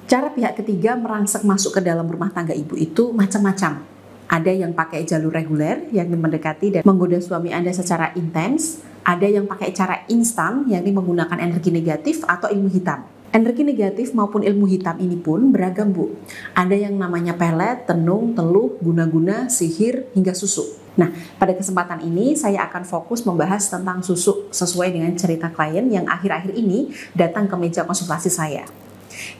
Cara pihak ketiga merangsek masuk ke dalam rumah tangga ibu itu macam-macam. Ada yang pakai jalur reguler, yang mendekati dan menggoda suami Anda secara intens. Ada yang pakai cara instan, yakni menggunakan energi negatif atau ilmu hitam. Energi negatif maupun ilmu hitam ini pun beragam, Bu. Ada yang namanya pelet, tenung, teluh, guna-guna, sihir, hingga susuk. Nah, pada kesempatan ini saya akan fokus membahas tentang susuk sesuai dengan cerita klien yang akhir-akhir ini datang ke meja konsultasi saya.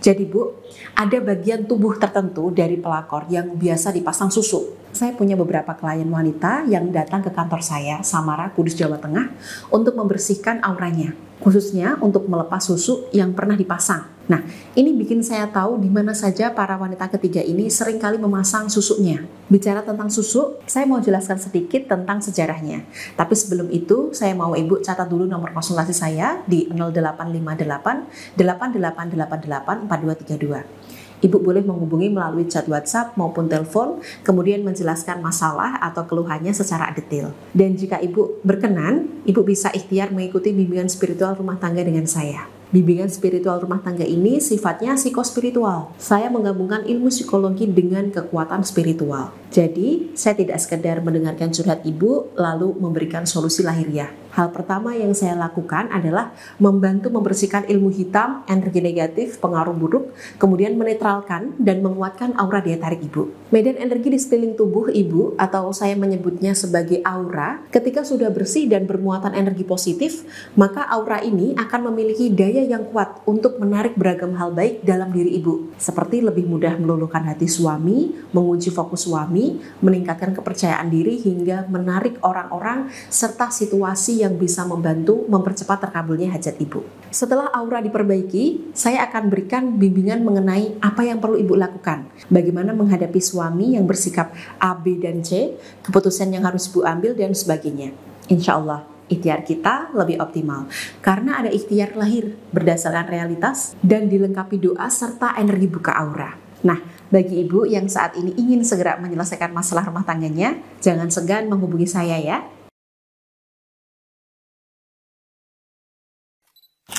Jadi Bu, ada bagian tubuh tertentu dari pelakor yang biasa dipasang susuk. Saya punya beberapa klien wanita yang datang ke kantor saya, Samara, Kudus, Jawa Tengah, untuk membersihkan auranya, khususnya untuk melepas susuk yang pernah dipasang. Nah, ini bikin saya tahu di mana saja para wanita ketiga ini seringkali memasang susuknya. Bicara tentang susuk, saya mau jelaskan sedikit tentang sejarahnya. Tapi sebelum itu, saya mau Ibu catat dulu nomor konsultasi saya di 0858 8888 4232. Ibu boleh menghubungi melalui chat WhatsApp maupun telepon, kemudian menjelaskan masalah atau keluhannya secara detail. Dan jika Ibu berkenan, Ibu bisa ikhtiar mengikuti bimbingan spiritual rumah tangga dengan saya. Bimbingan spiritual rumah tangga ini sifatnya psikospiritual. Saya menggabungkan ilmu psikologi dengan kekuatan spiritual. Jadi, saya tidak sekedar mendengarkan curhat Ibu lalu memberikan solusi lahiriah. Hal pertama yang saya lakukan adalah membantu membersihkan ilmu hitam, energi negatif, pengaruh buruk, kemudian menetralkan dan menguatkan aura daya tarik Ibu. Medan energi di sekeliling tubuh Ibu, atau saya menyebutnya sebagai aura, ketika sudah bersih dan bermuatan energi positif, maka aura ini akan memiliki daya yang kuat untuk menarik beragam hal baik dalam diri Ibu, seperti lebih mudah meluluhkan hati suami, menguji fokus suami, meningkatkan kepercayaan diri, hingga menarik orang-orang serta situasi yang bisa membantu mempercepat terkabulnya hajat Ibu. Setelah aura diperbaiki, saya akan berikan bimbingan mengenai apa yang perlu Ibu lakukan, bagaimana menghadapi suami yang bersikap A, B, dan C, keputusan yang harus Ibu ambil, dan sebagainya. Insya Allah, ikhtiar kita lebih optimal karena ada ikhtiar lahir berdasarkan realitas dan dilengkapi doa serta energi buka aura. Nah, bagi Ibu yang saat ini ingin segera menyelesaikan masalah rumah tangganya, jangan segan menghubungi saya ya.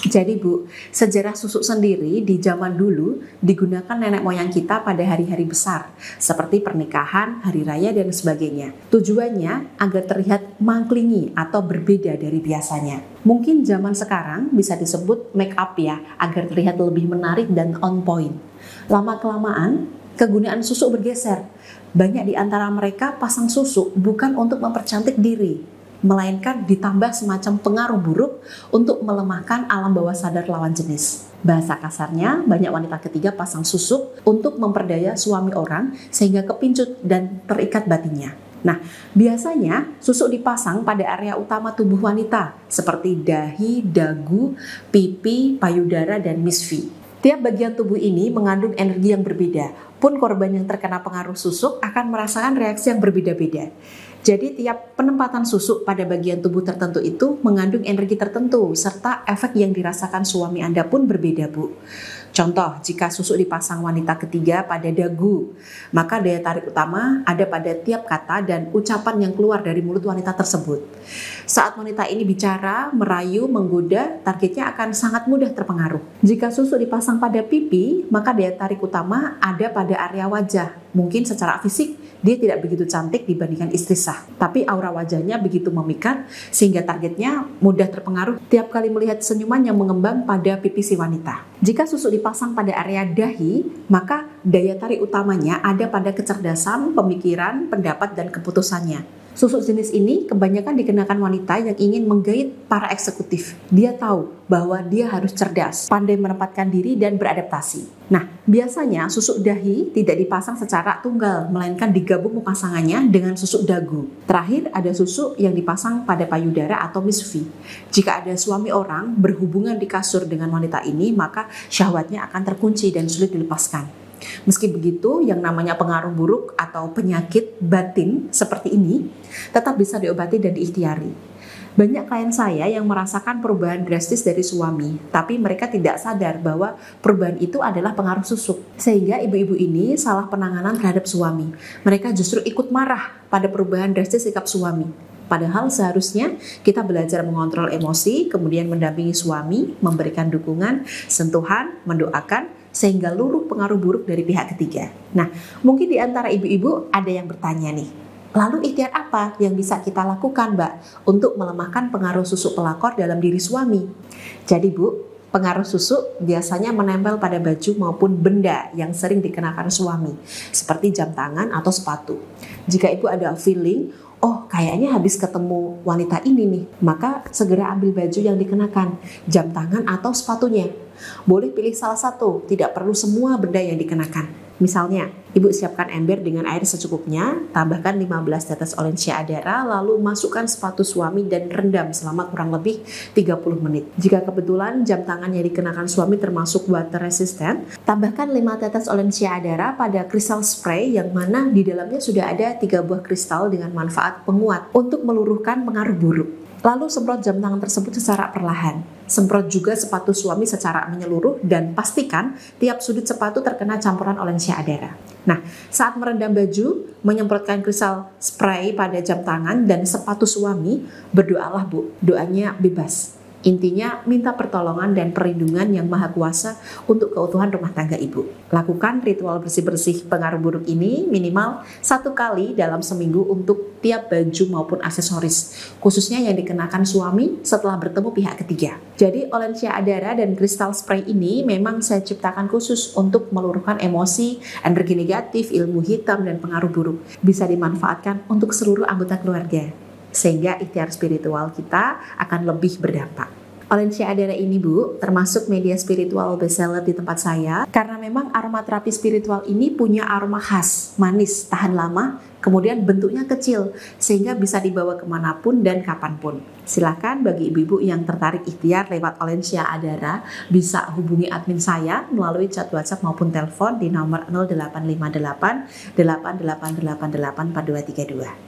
Jadi Bu, sejarah susuk sendiri di zaman dulu digunakan nenek moyang kita pada hari-hari besar, seperti pernikahan, hari raya, dan sebagainya. Tujuannya agar terlihat mangklingi atau berbeda dari biasanya. Mungkin zaman sekarang bisa disebut make up ya, agar terlihat lebih menarik dan on point. Lama-kelamaan, kegunaan susuk bergeser. Banyak di antara mereka pasang susuk bukan untuk mempercantik diri, melainkan ditambah semacam pengaruh buruk untuk melemahkan alam bawah sadar lawan jenis. Bahasa kasarnya, banyak wanita ketiga pasang susuk untuk memperdaya suami orang sehingga kepincut dan terikat batinnya. Nah, biasanya susuk dipasang pada area utama tubuh wanita seperti dahi, dagu, pipi, payudara, dan misfi. Tiap bagian tubuh ini mengandung energi yang berbeda. Pun korban yang terkena pengaruh susuk akan merasakan reaksi yang berbeda-beda. Jadi tiap penempatan susuk pada bagian tubuh tertentu itu mengandung energi tertentu serta efek yang dirasakan suami Anda pun berbeda, Bu. Contoh, jika susuk dipasang wanita ketiga pada dagu, maka daya tarik utama ada pada tiap kata dan ucapan yang keluar dari mulut wanita tersebut. Saat wanita ini bicara, merayu, menggoda, targetnya akan sangat mudah terpengaruh. Jika susuk dipasang pada pipi, maka daya tarik utama ada pada area wajah. Mungkin secara fisik dia tidak begitu cantik dibandingkan istri sah, tapi aura wajahnya begitu memikat sehingga targetnya mudah terpengaruh tiap kali melihat senyuman yang mengembang pada pipi si wanita. Jika susuk dipasang pada area dahi, maka daya tarik utamanya ada pada kecerdasan, pemikiran, pendapat, dan keputusannya. Susuk jenis ini kebanyakan dikenakan wanita yang ingin menggait para eksekutif. Dia tahu bahwa dia harus cerdas, pandai menempatkan diri, dan beradaptasi. Nah, biasanya susuk dahi tidak dipasang secara tunggal, melainkan digabung pemasangannya dengan susuk dagu. Terakhir, ada susuk yang dipasang pada payudara atau misfi. Jika ada suami orang berhubungan di kasur dengan wanita ini, maka syahwatnya akan terkunci dan sulit dilepaskan. Meski begitu, yang namanya pengaruh buruk atau penyakit batin seperti ini tetap bisa diobati dan diikhtiari. Banyak klien saya yang merasakan perubahan drastis dari suami, tapi mereka tidak sadar bahwa perubahan itu adalah pengaruh susuk. Sehingga ibu-ibu ini salah penanganan terhadap suami. Mereka justru ikut marah pada perubahan drastis sikap suami. Padahal seharusnya kita belajar mengontrol emosi, kemudian mendampingi suami, memberikan dukungan, sentuhan, mendoakan, sehingga luruh pengaruh buruk dari pihak ketiga. Nah, mungkin di antara ibu-ibu ada yang bertanya nih, lalu ikhtiar apa yang bisa kita lakukan, Mbak, untuk melemahkan pengaruh susuk pelakor dalam diri suami? Jadi, Bu, pengaruh susuk biasanya menempel pada baju maupun benda yang sering dikenakan suami, seperti jam tangan atau sepatu. Jika ibu ada feeling, oh kayaknya habis ketemu wanita ini nih, maka segera ambil baju yang dikenakan, jam tangan atau sepatunya. Boleh pilih salah satu, tidak perlu semua benda yang dikenakan. Misalnya, ibu siapkan ember dengan air secukupnya, tambahkan 15 tetes Olensia Adara, lalu masukkan sepatu suami dan rendam selama kurang lebih 30 menit. Jika kebetulan jam tangan yang dikenakan suami termasuk water resistant, tambahkan 5 tetes Olensia Adara pada kristal spray yang mana di dalamnya sudah ada 3 buah kristal dengan manfaat penguat untuk meluruhkan pengaruh buruk. Lalu semprot jam tangan tersebut secara perlahan. Semprot juga sepatu suami secara menyeluruh dan pastikan tiap sudut sepatu terkena campuran Olensia Adara. Nah, saat merendam baju, menyemprotkan kristal spray pada jam tangan dan sepatu suami, berdoalah, Bu. Doanya bebas. Intinya minta pertolongan dan perlindungan yang maha kuasa untuk keutuhan rumah tangga ibu. Lakukan ritual bersih-bersih pengaruh buruk ini minimal 1 kali dalam seminggu untuk tiap baju maupun aksesoris, khususnya yang dikenakan suami setelah bertemu pihak ketiga. Jadi Olensia Adara dan kristal spray ini memang saya ciptakan khusus untuk meluruhkan emosi, energi negatif, ilmu hitam, dan pengaruh buruk. Bisa dimanfaatkan untuk seluruh anggota keluarga, sehingga ikhtiar spiritual kita akan lebih berdampak. Olensia Adara ini, Bu, termasuk media spiritual bestseller di tempat saya karena memang aromaterapi spiritual ini punya aroma khas, manis, tahan lama, kemudian bentuknya kecil sehingga bisa dibawa kemanapun dan kapanpun. Silakan bagi ibu-ibu yang tertarik ikhtiar lewat Olensia Adara bisa hubungi admin saya melalui chat WhatsApp maupun telepon di nomor 0858 8888 4232.